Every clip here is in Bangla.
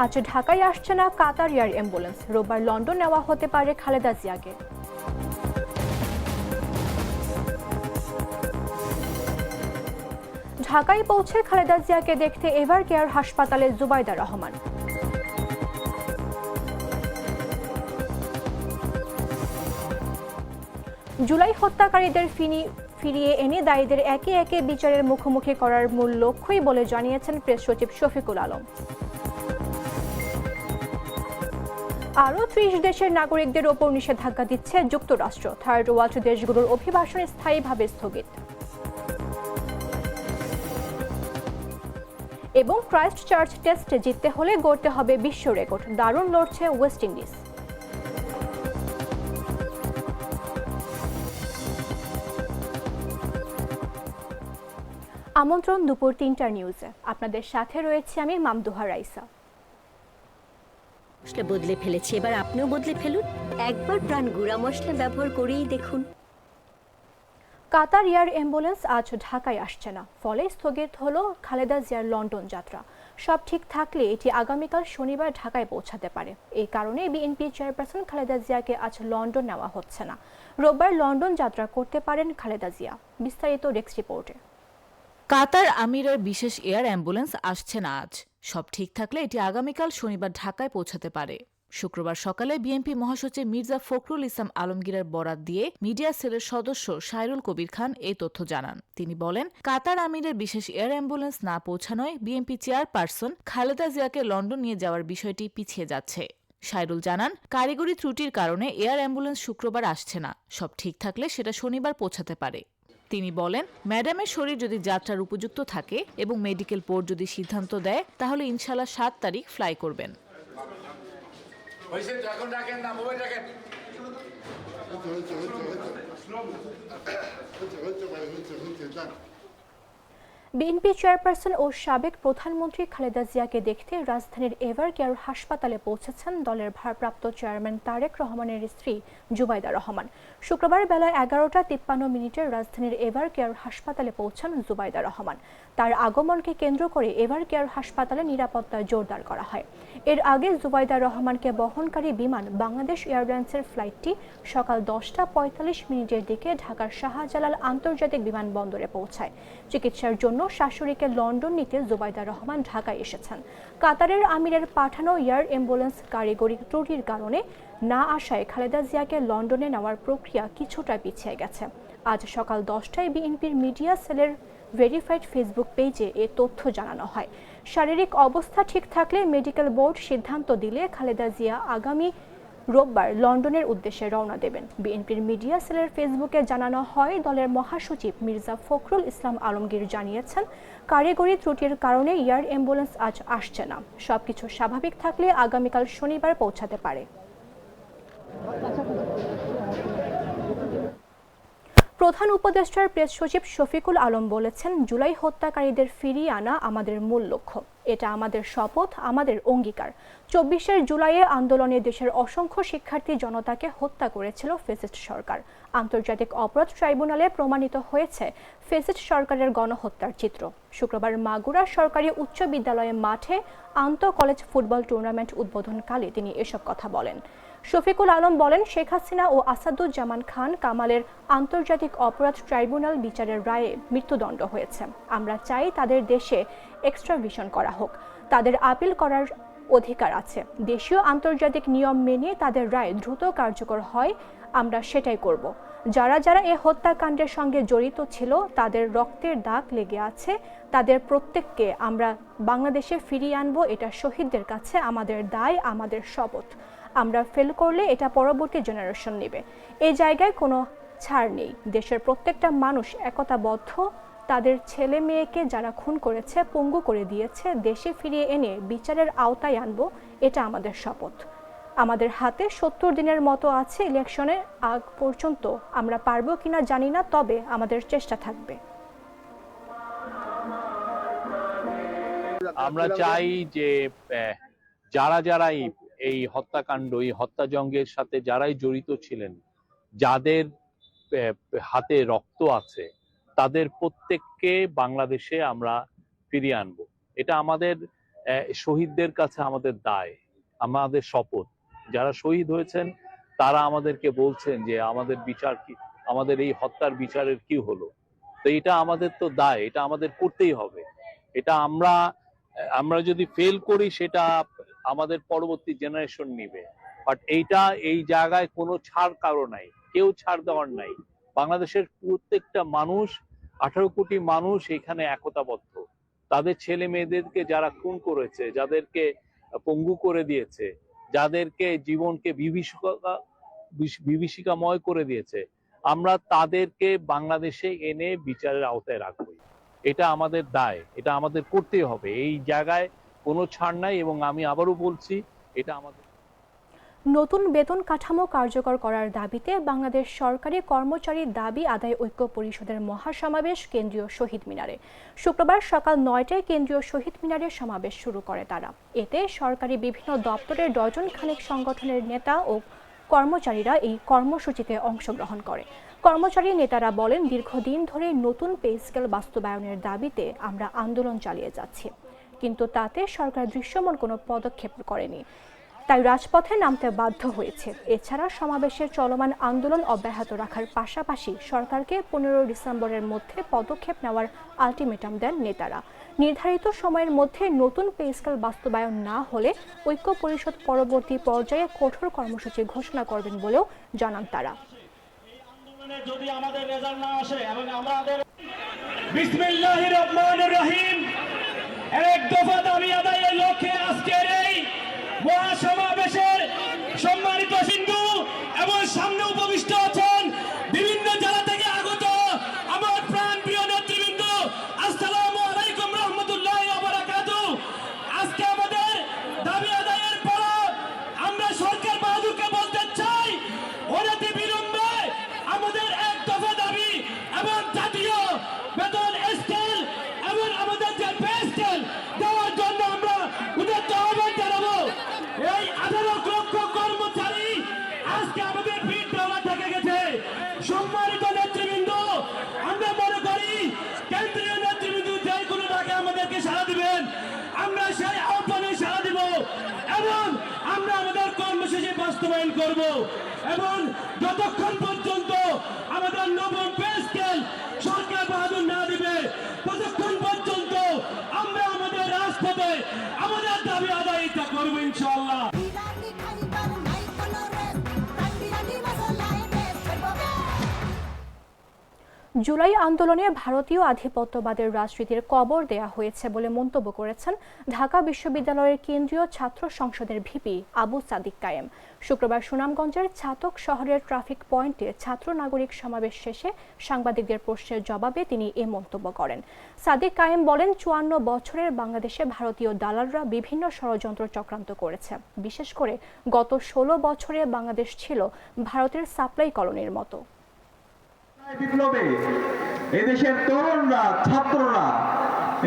আজ ঢাকায় আসছে না কাতার এয়ার অ্যাম্বুলেন্স, রোববার লন্ডন নেওয়া হতে পারে খালেদা জিয়াকে। ঢাকায় পৌঁছে খালেদা জিয়াকে দেখতে এভার কেয়ার হাসপাতালে জুবাইদা রহমান। জুলাই হত্যাকারীদের ফিরিয়ে এনে দায়ীদের একে একে বিচারের মুখোমুখি করার মূল লক্ষ্যই বলে জানিয়েছেন প্রেস সচিব শফিকুল আলম। আরও ৩০ দেশের নাগরিকদের ওপর নিষেধাজ্ঞা দিচ্ছে যুক্তরাষ্ট্র, থার্ড ওয়ার্ল্ড দেশগুলোর অভিবাসন স্থায়ীভাবে স্থগিত। এবং ক্রাইস্ট চার্চ টেস্টে জিততে হলে গড়তে হবে বিশ্ব রেকর্ড, দারুণ লড়ছে ওয়েস্ট ইন্ডিজ। আমন্ত্রণ দুপুর ৩টার নিউজে, আপনাদের সাথে রয়েছে আমি মামদুহা রাইসা। মশলা বদলে ফেলেছি, এবার আপনিও বদলে ফেলুন। একবার প্রাণ গুঁড়া মশলা ব্যবহার করেই দেখুন। কাতার এয়ার অ্যাম্বুলেন্স আজ ঢাকায় আসছে না, ফলে স্থগিত হলো খালেদা জিয়ার লন্ডন যাত্রা। সব ঠিক থাকলে এটি আগামীকাল শনিবার ঢাকায় পৌঁছাতে পারে। এই কারণে বিএনপি চেয়ারপারসন খালেদা জিয়াকে আজ লন্ডন নেওয়া হচ্ছে না। রোববার লন্ডন যাত্রা করতে পারেন খালেদা জিয়া। বিস্তারিত ডেস্ক রিপোর্টে। কাতার আমিরের বিশেষ এয়ার অ্যাম্বুলেন্স আসছে না আজ। সব ঠিক থাকলে এটি আগামীকাল শনিবার ঢাকায় পৌঁছাতে পারে। শুক্রবার সকালে বিএনপি মহাসচিব মির্জা ফখরুল ইসলাম আলমগীরের বরাত দিয়ে মিডিয়া সেলের সদস্য সাইরুল কবির খান এই তথ্য জানান। তিনি বলেন, কাতার আমিরের বিশেষ এয়ার অ্যাম্বুলেন্স না পৌঁছানোয় বিএনপি চেয়ারপারসন খালেদা জিয়াকে লন্ডন নিয়ে যাওয়ার বিষয়টি পিছিয়ে যাচ্ছে। সাইরুল জানান, কারিগরি ত্রুটির কারণে এয়ার অ্যাম্বুলেন্স শুক্রবার আসছে না। সব ঠিক থাকলে সেটা শনিবার পৌঁছাতে পারে। তিনি বলেন, ম্যাডামের শরীর যদি যাত্রার উপযুক্ত থাকে এবং মেডিকেল বোর্ড যদি সিদ্ধান্ত দেয় তাহলে ইনশাল্লাহ ৭ তারিখ ফ্লাই করবেন। বিএনপি চেয়ারপারসন ও সাবেক প্রধানমন্ত্রী খালেদা জিয়াকে দেখতে রাজধানীর এভার কেয়ার হাসপাতালে পৌঁছেছেন দলের ভারপ্রাপ্ত চেয়ারম্যান তারেক রহমানের স্ত্রী জুবাইদা রহমান। শুক্রবার বেলা ১১টা ৫৩ রাজধানীর এভার কেয়ার হাসপাতালে পৌঁছান জুবাইদা রহমান। তার আগমনকে কেন্দ্র করে এভার কেয়ার হাসপাতালে নিরাপত্তা জোরদার করা হয়। এর আগে জুবাইদা রহমানকে বহনকারী বিমান বাংলাদেশ এয়ারলাইন্সের ফ্লাইটটি সকাল ১০টা ৪৫ দিকে ঢাকার শাহজালাল আন্তর্জাতিক বিমানবন্দরে পৌঁছায়। চিকিৎসার জন্য শাশুড়িকে লন্ডন নিতে জুবাইদা রহমান ঢাকায় এসেছেন। কাতারের আমিরের পাঠানো এয়ার অ্যাম্বুলেন্স কারিগরি ত্রুটির কারণে না আসায় খালেদা জিয়াকে লন্ডনে নেওয়ার প্রক্রিয়া কিছুটা পিছিয়ে গেছে। আজ সকাল 10টায় বিএনপির মিডিয়া সেলের ভেরিফাইড ফেসবুক পেজে এ তথ্য জানানো হয়। শারীরিক অবস্থা ঠিক থাকলে মেডিকেল বোর্ড সিদ্ধান্ত দিলে খালেদা জিয়া আগামী রোববার লন্ডনের উদ্দেশ্যে রওনা দেবেন। বিএনপির মিডিয়া সেলের ফেসবুকে জানানো হয়, দলের মহাসচিব মির্জা ফখরুল ইসলাম আলমগীর জানিয়েছেন, কারিগরি ত্রুটির কারণে এয়ার অ্যাম্বুলেন্স আজ আসছে না। সবকিছু স্বাভাবিক থাকলে আগামীকাল শনিবার পৌঁছাতে পারে। প্রধান উপদেষ্টার প্রেস সচিব শফিকুল আলম বলেছেন, জুলাই হত্যাকারীদের ফিরিয়ে আনা আমাদের মূল লক্ষ্য। এটা আমাদের শপথ, আমাদের অঙ্গীকার। ২৪শে জুলাইয়ে আন্দোলনে দেশের অসংখ্য শিক্ষার্থী জনতাকে হত্যা করেছিল ফ্যাসিস্ট সরকার। আন্তর্জাতিক অপরাধ ট্রাইব্যুনালে প্রমাণিত হয়েছে ফ্যাসিস্ট সরকারের গণহত্যার চিত্র। শুক্রবার মাগুরা সরকারি উচ্চ বিদ্যালয়ের মাঠে আন্তঃ কলেজ ফুটবল টুর্নামেন্ট উদ্বোধনকালে তিনি এসব কথা বলেন। শফিকুল আলম বলেন, শেখ হাসিনা ও আসাদুজ্জামান খান কামালের আন্তর্জাতিক অপরাধ ট্রাইব্যুনাল বিচারের রায়ে মৃত্যুদণ্ড হয়েছে। আমরা চাই তাদের দেশে এক্সট্রাডিশন করা হোক। তাদের আপিল করার অধিকার আছে। দেশীয় আন্তর্জাতিক নিয়ম মেনে তাদের রায় দ্রুত কার্যকর হয়, আমরা সেটাই করব। যারা যারা এ হত্যাকাণ্ডের সঙ্গে জড়িত ছিল, তাদের রক্তের দাগ লেগে আছে, তাদের প্রত্যেককে আমরা বাংলাদেশে ফিরিয়ে আনবো। এটা শহীদদের কাছে আমাদের দায়, আমাদের শপথ। আমরা ফেল করলে এটা পরবর্তী জেনারেশন নেবে। এই জায়গায় কোনো ছাড় নেই। দেশের প্রত্যেকটা মানুষ একতাবদ্ধ। তাদের ছেলে মেয়েকে যারা খুন করেছে, পঙ্গু করে দিয়েছে, দেশে ফিরিয়ে এনে বিচারের আওতায় আনবো। এটা আমাদের শপথ। আমাদের হাতে ৭০ দিনের মতো আছে ইলেকশনের আগ পর্যন্ত। আমরা পারবো কিনা জানি না, তবে আমাদের চেষ্টা থাকবে। আমরা চাই যে যারা যারাই এই হত্যাকাণ্ড, এই হত্যাযজ্ঞের সাথে যারাই জড়িত ছিলেন, যাদের হাতে রক্ত আছে, তাদের প্রত্যেককে বাংলাদেশে আমরা ফিরিয়ে আনবো। এটা আমাদের শহীদদের কাছে আমাদের দায়, আমাদের শপথ। যারা শহীদ হয়েছেন তারা আমাদেরকে বলছেন যে আমাদের বিচার কি, আমাদের এই হত্যার বিচারের কি হলো। তো এটা আমাদের তো দায়, এটা আমাদের করতেই হবে। এটা আমরা যদি ফেল করি সেটা আমাদের পরবর্তী জেনারেশন নিবে। বাট এই জায়গায় কোনো ছাড় কারো নাই, কেউ ছাড় দেওয়ার নাই। বাংলাদেশের প্রত্যেকটা মানুষ, 18 কোটি মানুষ এখানে একতাবদ্ধ। তাদের ছেলে মেয়েদেরকে যারা খুন করেছে, যাদেরকে পঙ্গু করে দিয়েছে, যাদেরকে জীবনকে বিভীষিকাময় করে দিয়েছে, আমরা তাদেরকে বাংলাদেশে এনে বিচারের আওতায় রাখবো। এটা আমাদের দায়, এটা আমাদের করতেই হবে। এই জায়গায় কোনো ছাড় নাই। এবং আমি আবারও বলছি, এটা আমাদের নতুন বেতন কাঠামো কার্যকর করার দাবিতে বাংলাদেশ সরকারি কর্মচারী দাবি আদায় ঐক্য পরিষদের মহাসমাবেশ কেন্দ্রীয় শহীদ মিনারে। শুক্রবার সকাল 9টায় কেন্দ্রীয় শহীদ মিনারে সমাবেশ শুরু করে তারা। এতে সরকারি বিভিন্ন দপ্তরের ডজন খানেক সংগঠনের নেতা ও কর্মচারীরা এই কর্মসূচিতে অংশগ্রহণ করে। কর্মচারী নেতারা বলেন, দীর্ঘদিন ধরে নতুন পে স্কেল বাস্তবায়নের দাবিতে আমরা আন্দোলন চালিয়ে যাচ্ছি, কিন্তু তাতে সরকার দৃশ্যমান কোনো পদক্ষেপ করেনি, তাই রাজপথে নামতে বাধ্য হয়েছে। এছাড়া সমাবেশের চলমান আন্দোলন অব্যাহত রাখার পাশাপাশি সরকারকে 15 ডিসেম্বরের মধ্যে পদক্ষেপ নেওয়ার আলটিমেটাম দেন নেতারা। নির্ধারিত সময়ের মধ্যে নতুন পে স্কেল বাস্তবায়ন না হলে ঐক্য পরিষদ পরবর্তী পর্যায়ে কঠোর কর্মসূচি ঘোষণা করবেন বলেও জানান তারা। যদি আমাদের রেজাল্ট না আসে এবং আমাদের বিসমিল্লাহির রহমানির রহিম এক দফা দাবি আদায়ের লক্ষ্যে আজকের এই মহাসমাবেশের সম্মানিত সিন্ধু এবং সামনে উপবিষ্ট আছেন বিভিন্ন জেলা থেকে আগত আমার প্রাণ প্রিয় নেতৃবৃন্দ, আসসালামু আলাইকুম রহমতুল্লাহি ওয়া বারাকাতুহু। আজকে আমাদের দাবি আদায়ের পর আমরা সরকার বাহাদুরকে বলতে চাই, অনতি বিলম্বে আমাদের এক দফা দাবি এবং জাতীয় বেতন স্কেল এবং আমাদের যে পে স্কেল দেওয়ার জন্য আমরা ওদের আহ্বান জানাবো। এই 18 লক্ষ কর্মচারী আজকে আমাদের ভিড় দেওয়া থেকে গেছে। সম্মানিত নেতৃবৃন্দ, আমরা মনে করি কেন্দ্রীয় নেতৃবৃন্দ যে কোনো ডাকে আমাদেরকে সাড়া দিবেন, আমরা সেই আহ্বানে সাড়া দিব এবং আমরা আমাদের কর্মসূচি বাস্তবায়ন করব। এবং যতক্ষণ পর্যন্ত আমাদের নবম পে স্কেল সরকার বাহাদুর না দিবে, ততক্ষণ পর্যন্ত আমরা আমাদের রাজপথে আমাদের দাবি আদায় করবো ইনশাআল্লাহ। জুলাই আন্দোলনে ভারতীয় আধিপত্যবাদের রাজনীতির কবর দেয়া হয়েছে বলে মন্তব্য করেছেন ঢাকা বিশ্ববিদ্যালয়ের কেন্দ্রীয় ছাত্র সংসদের ভিপি আবু সাদিক কায়েম। শুক্রবার সুনামগঞ্জের ছাতক শহরের ট্রাফিক পয়েন্টে ছাত্র নাগরিক সমাবেশ শেষে সাংবাদিকদের প্রশ্নের জবাবে তিনি এ মন্তব্য করেন। সাদিক কায়েম বলেন, 54 বছরের বাংলাদেশে ভারতীয় দালালরা বিভিন্ন ষড়যন্ত্র চক্রান্ত করেছে। বিশেষ করে গত 16 বছরে বাংলাদেশ ছিল ভারতের সাপ্লাই কলোনির মতো। বিপ্লবে এদেশের তরুণরা, ছাত্ররা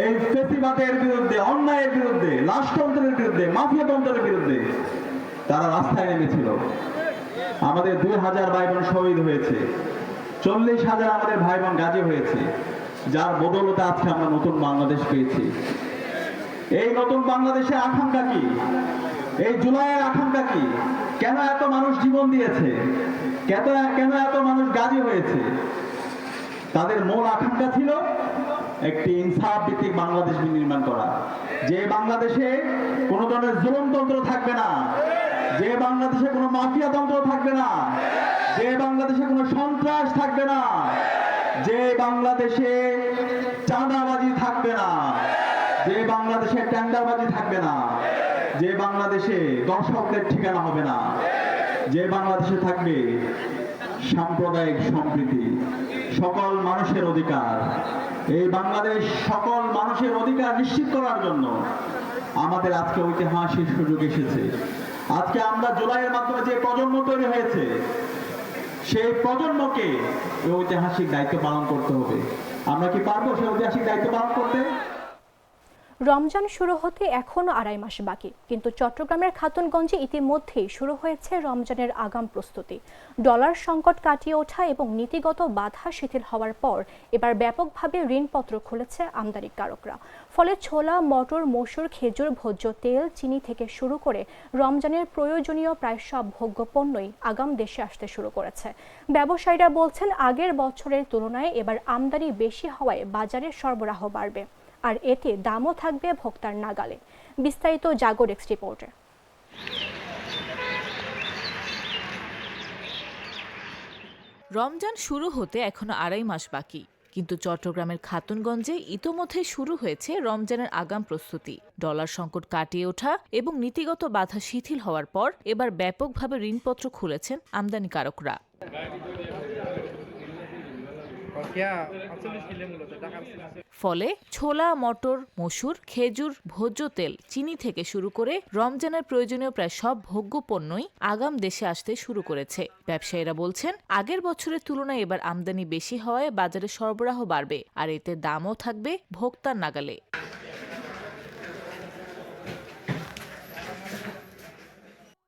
এই ফ্যাসিবাদের বিরুদ্ধে, অন্যায়ের বিরুদ্ধে, রাজতন্ত্রের বিরুদ্ধে, মাফিয়াতন্ত্রের বিরুদ্ধে তারা রাস্তায় নেমেছিল। আমাদের 2000 ভাই বোন শহীদ হয়েছে, 40,000 আমাদের ভাই বোন গাজী হয়েছে, যার বদৌলতে আজকে আমরা নতুন বাংলাদেশ পেয়েছি। এই নতুন বাংলাদেশের আকাঙ্ক্ষা কি? এই জুলাইয়ের আকাঙ্ক্ষা কি? কেন এত মানুষ জীবন দিয়েছে? কেন এত মানুষ গাজী হয়েছে? তাদের মূল আকাঙ্ক্ষা ছিল একটি ইনসাফ ভিত্তিক বাংলাদেশ নির্মাণ করা, যে বাংলাদেশে কোনো ধরনের জুলুমতন্ত্র থাকবে না, যে বাংলাদেশে কোনো মাফিয়াতন্ত্র থাকবে না, যে বাংলাদেশে কোনো সন্ত্রাস থাকবে না, যে বাংলাদেশে চাঁদাবাজি থাকবে না, যে বাংলাদেশে টেন্ডারবাজি থাকবে না, যে বাংলাদেশে দর্শকদের ঠিকানা হবে না, যে বাংলাদেশে থাকবে সাম্প্রদায়িক সম্প্রীতি, সকল মানুষের অধিকার। এই বাংলাদেশ সকল মানুষের অধিকার নিশ্চিত করার জন্য আমাদের আজকে ঐতিহাসিক সুযোগ এসেছে। আজকে আমরা জুলাইয়ের মাধ্যমে যে প্রজন্ম তৈরি হয়েছে, সেই প্রজন্মকে এই ঐতিহাসিক দায়িত্ব পালন করতে হবে। আমরা কি পারবো সেই ঐতিহাসিক দায়িত্ব পালন করতে? রমজান শুরু হতে এখনো 2.5 মাস বাকি, কিন্তু চট্টগ্রামের খাতুনগঞ্জে ইতিমধ্যেই শুরু হয়েছে রমজানের আগাম প্রস্তুতি। ডলার সংকট কাটিয়ে ওঠা এবং নীতিগত বাধা শিথিল হওয়ার পর এবার ব্যাপকভাবে ঋণপত্র খুলেছে আমদানিকারকরা। ফলে ছোলা, মটর, মসুর, খেজুর, ভোজ্য তেল, চিনি থেকে শুরু করে রমজানের প্রয়োজনীয় প্রায় সব ভোগ্য পণ্যই আগাম দেশে আসতে শুরু করেছে। ব্যবসায়ীরা বলছেন, আগের বছরের তুলনায় এবার আমদানি বেশি হওয়ায় বাজারে সরবরাহ বাড়বে, আর এতে দামও থাকবে ভোক্তার নাগালে। বিস্তারিত জাগো ডেস্ক রিপোর্টে। রমজান শুরু হতে এখনো 2.5 মাস বাকি, কিন্তু চট্টগ্রামের খাতুনগঞ্জে ইতোমধ্যে শুরু হয়েছে রমজানের আগাম প্রস্তুতি। ডলার সংকট কাটিয়ে ওঠা এবং নীতিগত বাধা শিথিল হওয়ার পর এবার ব্যাপকভাবে ঋণপত্র খুলেছেন আমদানিকারকরা। ফলে ছোলা, মটর, মসুর, খেজুর, ভোজ্য তেল, চিনি থেকে শুরু করে রমজানের প্রয়োজনীয় প্রায় সব ভোগ্য পণ্যই আগাম দেশে আসতে শুরু করেছে। ব্যবসায়ীরা বলছেন, আগের বছরের তুলনায় এবার আমদানি বেশি হওয়ায় বাজারে সরবরাহ বাড়বে, আর এতে দামও থাকবে ভোক্তার নাগালে।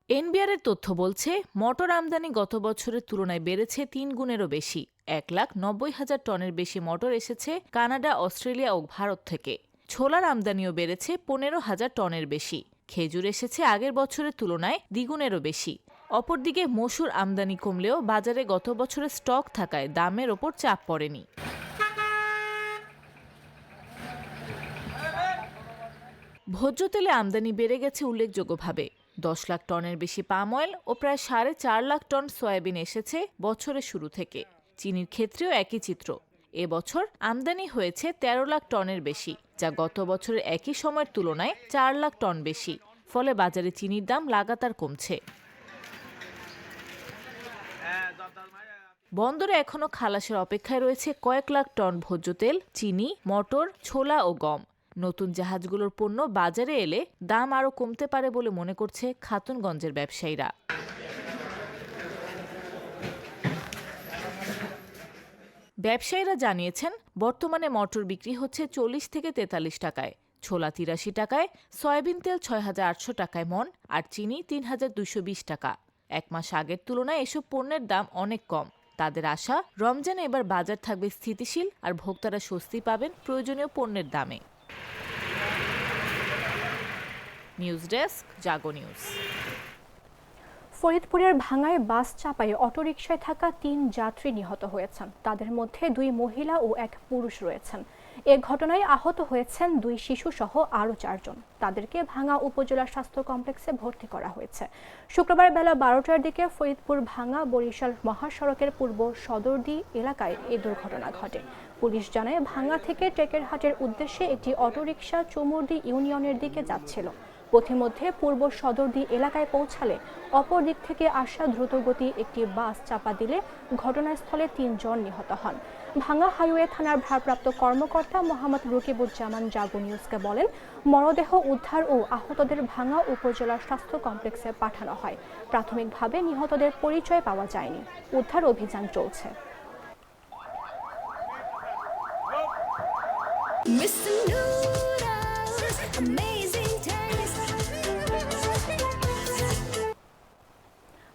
এনবিআর এর তথ্য বলছে, মটর আমদানি গত বছরের তুলনায় বেড়েছে 3 গুণেরও বেশি। 1,90,000 টনের বেশি মটর এসেছে কানাডা, অস্ট্রেলিয়া ও ভারত থেকে। ছোলার আমদানিও বেড়েছে 15,000 টনের বেশি। খেজুর এসেছে আগের বছরের তুলনায় দ্বিগুণেরও বেশি। অপরদিকে মসুর আমদানি কমলেও বাজারে গত বছরের স্টক থাকায় দামের ওপর চাপ পড়েনি। ভোজ্য তেলে আমদানি বেড়ে গেছে উল্লেখযোগ্যভাবে। 10 লাখ টনের বেশি পাম অয়েল ও প্রায় 4.5 লাখ টন সয়াবিন এসেছে বছরের শুরু থেকে। চিনির ক্ষেত্রেও একই চিত্র। এবছর আমদানি হয়েছে 13 লাখ টনের বেশি, যা গত বছরের একই সময়ের তুলনায় 4 লাখ টন বেশি। ফলে বাজারে চিনির দাম লাগাতার কমছে। বন্দরে এখনো খালাসের অপেক্ষায় রয়েছে কয়েক লাখ টন ভোজ্য তেল, চিনি, মটর, ছোলা ও গম। নতুন জাহাজগুলোর পণ্য বাজারে এলে দাম আরও কমতে পারে বলে মনে করছে খাতুনগঞ্জের ব্যবসায়ীরা। ব্যবসায়ীরা জানিয়েছেন, বর্তমানে মটর বিক্রি হচ্ছে 40 থেকে 43 টাকায়, ছোলা 83 টাকায়, সয়াবিন তেল 6,800 টাকায় মন, আর চিনি 3,220 টাকা। 1 মাস আগের তুলনায় এসব পণ্যের দাম অনেক কম। তাদের আশা, রমজানে এবার বাজার থাকবে স্থিতিশীল আর ভোক্তারা স্বস্তি পাবেন প্রয়োজনীয় পণ্যের দামে। নিউজ ডেস্ক, জাগো নিউজ। ফরিদপুরের ভাঙ্গায় বাস চাপায় অটোরিকশায় থাকা 3 যাত্রী নিহত হয়েছেন। তাদের মধ্যে 2 মহিলা ও 1 পুরুষ রয়েছেন। এ ঘটনায় আহত হয়েছেন 2 শিশু সহ আরও 4 জন। তাদেরকে ভাঙ্গা উপজেলা স্বাস্থ্য কমপ্লেক্সে ভর্তি করা হয়েছে। শুক্রবার বেলা 12টার দিকে ফরিদপুর ভাঙ্গা বরিশাল মহাসড়কের পূর্ব সদরদি এলাকায় এই দুর্ঘটনা ঘটে। পুলিশ জানায়, ভাঙ্গা থেকে টেকেরহাটের উদ্দেশ্যে একটি অটোরিকশা চুমুরদি ইউনিয়নের দিকে যাচ্ছিল। পথিমধ্যে পূর্ব সদরদি এলাকায় পৌঁছালে অপর দিক থেকে আসা দ্রুতগতি একটি বাস চাপা দিলে ঘটনাস্থলে 3 জন নিহত হন। ভাঙ্গা হাইওয়ে থানার ভারপ্রাপ্ত কর্মকর্তা মোহাম্মদ রকিবুজ্জামান জাগো নিউজকে বলেন, মরদেহ উদ্ধার ও আহতদের ভাঙ্গা উপজেলা স্বাস্থ্য কমপ্লেক্সে পাঠানো হয়। প্রাথমিকভাবে নিহতদের পরিচয় পাওয়া যায়নি। উদ্ধার অভিযান চলছে।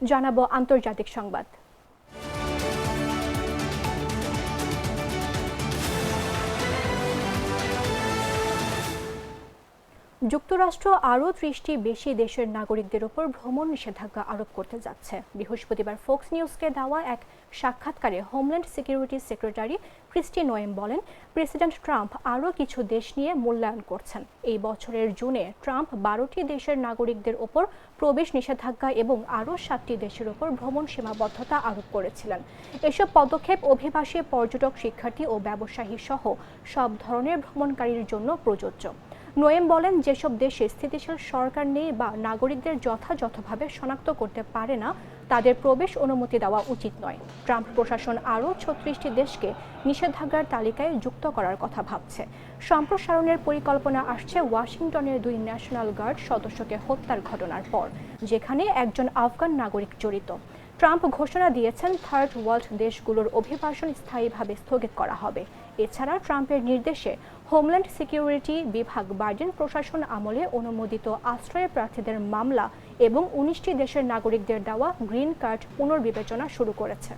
জানাবো আন্তর্জাতিক সংবাদ। যুক্তরাষ্ট্র আরও 30টি বেশি দেশের নাগরিকদের উপর ভ্রমণ নিষেধাজ্ঞা আরোপ করতে যাচ্ছে। বৃহস্পতিবার ফক্স নিউজকে দেওয়া এক সাক্ষাৎকারে homeland security secretary Kristi Noem বলেন, প্রেসিডেন্ট ট্রাম্প আরও কিছু দেশ নিয়ে মূল্যায়ন করছেন। এই বছরের জুনে ট্রাম্প 12টি দেশের নাগরিকদের ওপর প্রবেশ নিষেধাজ্ঞা এবং আরও 7টি দেশের ওপর ভ্রমণ সীমাবদ্ধতা আরোপ করেছিলেন। এসব পদক্ষেপ অভিবাসী, পর্যটক, শিক্ষার্থী ও ব্যবসায়ী সহ সব ধরনের ভ্রমণকারীর জন্য প্রযোজ্য। নোয়েম বলেন, যেসব দেশে স্থিতিশীল সরকার নেই বা নাগরিকদের যথাযথভাবে শনাক্ত করতে পারে না, তাদের প্রবেশ অনুমতি দেওয়া উচিত নয়। ট্রাম্প প্রশাসন আরও 36টি দেশকে নিষেধাজ্ঞার তালিকায় যুক্ত করার কথা ভাবছে। সম্প্রসারণের পরিকল্পনা আসছে ওয়াশিংটনের 2 ন্যাশনাল গার্ড সদস্যকে হত্যার ঘটনার পর, যেখানে একজন আফগান নাগরিক জড়িত। ট্রাম্প ঘোষণা দিয়েছেন, থার্ড ওয়ার্ল্ড দেশগুলোর অভিবাসন স্থায়ীভাবে স্থগিত করা হবে। এছাড়া ট্রাম্পের নির্দেশে হোমল্যান্ড সিকিউরিটি বিভাগ বাইডেন প্রশাসন আমলে অনুমোদিত আশ্রয় প্রার্থীদের মামলা এবং 19টি দেশের নাগরিকদের দেওয়া গ্রিন কার্ড পুনর্বিবেচনা শুরু করেছে।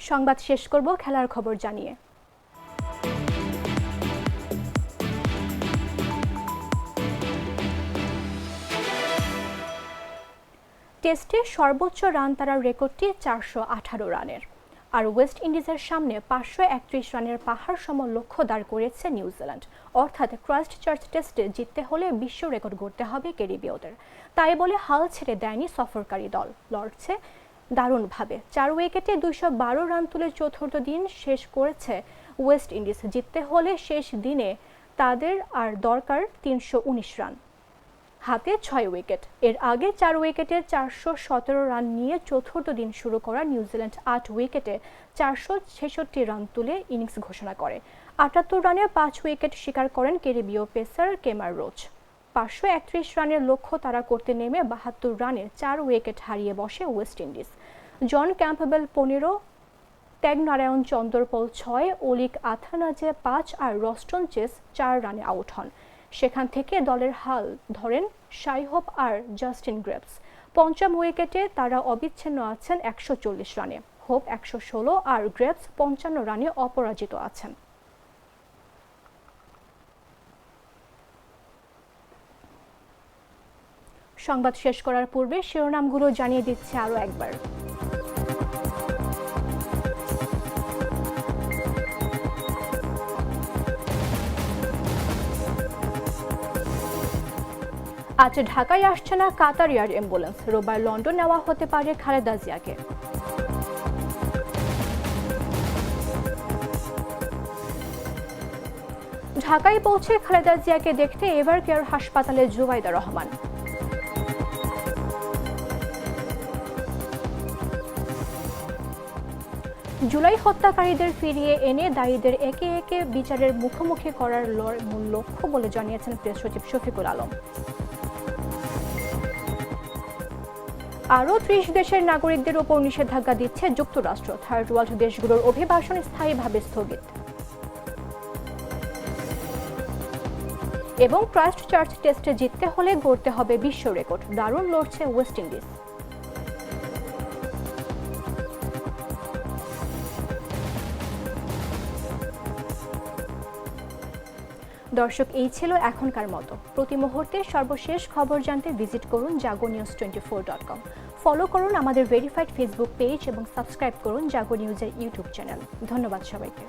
সংবাদ শেষ করব খেলার খবর জানিয়ে। টেস্টে সর্বোচ্চ রান তাড়ার রেকর্ডটি 418 রানের, আর ওয়েস্ট ইন্ডিজের সামনে 531 রানের পাহাড় সম লক্ষ্য দাঁড় করেছে নিউজিল্যান্ড। অর্থাৎ ক্রাইস্টচার্চ টেস্টে জিততে হলে বিশ্ব রেকর্ড গড়তে হবে ক্যারিবীয়দের। তাই বলে হাল ছেড়ে দেয়নি সফরকারী দল, লড়ছে দারুণভাবে। 4 উইকেটে 212 রান তুলে চতুর্থ দিন শেষ করেছে ওয়েস্ট ইন্ডিজ। জিততে হলে শেষ দিনে তাদের আর দরকার 319 রান, হাতে 6 উইকেট। এর আগে 4 উইকেটে 417 রান নিয়ে চতুর্থ দিন শুরু করা নিউজিল্যান্ড 8 উইকেটে 466 রান তুলে ইনিংস ঘোষণা করে। 78 রানে 5 উইকেট শিকার করেন ক্যারিবীয় পেসার কেমার রোচ। 531 রানের লক্ষ্য তারা করতে নেমে 72 রানে 4 উইকেট হারিয়ে বসে ওয়েস্ট ইন্ডিজ। জন ক্যাম্পবেল 15, ত্যাগনারায়ণ চন্দরপল 6, অলিক আথানাজে 5 আর রস্টন চেস 4 রানে আউট হন। সেখান থেকে দলের হাল ধরেন শাই হোপ আর জাস্টিন গ্রেভস। পঞ্চম উইকেটে তারা অবিচ্ছিন্ন আছেন 140 রানে। হোপ 116 আর গ্রেভস 55 রানে অপরাজিত আছেন। সংবাদ শেষ করার পূর্বে শিরোনামগুলো জানিয়ে দিচ্ছে আরও একবার। আজ ঢাকায় আসছে না কাতার এয়ার অ্যাম্বুলেন্স, রোববার লন্ডন নেওয়া হতে পারে খালেদা জিয়াকে। ঢাকায় পৌঁছে খালেদা জিয়াকে দেখতে এভার কেয়ার হাসপাতালে জুবাইদা রহমান। জুলাই হত্যাকারীদের ফিরিয়ে এনে দায়ীদের একে একে বিচারের মুখোমুখি করার মূল লক্ষ্য বলে জানিয়েছেন প্রেস সচিব শফিকুল আলম। আরও 30 দেশের নাগরিকদের ওপর নিষেধাজ্ঞা দিচ্ছে যুক্তরাষ্ট্র। থার্ড ওয়ার্ল্ড দেশগুলোর অভিবাসন স্থায়ীভাবে স্থগিত। এবং ক্রাইস্টচার্চ টেস্টে জিততে হলে গড়তে হবে বিশ্ব রেকর্ড, দারুণ লড়ছে ওয়েস্ট ইন্ডিজ। দর্শক, এই ছিল এখনকার মতো। প্রতি মুহূর্তে সর্বশেষ খবর জানতে ভিজিট করুন jagonews24.com। ফলো করুন আমাদের ভেরিফাইড ফেসবুক পেজ এবং সাবস্ক্রাইব করুন জাগো নিউজের ইউটিউব চ্যানেল। ধন্যবাদ সবাইকে।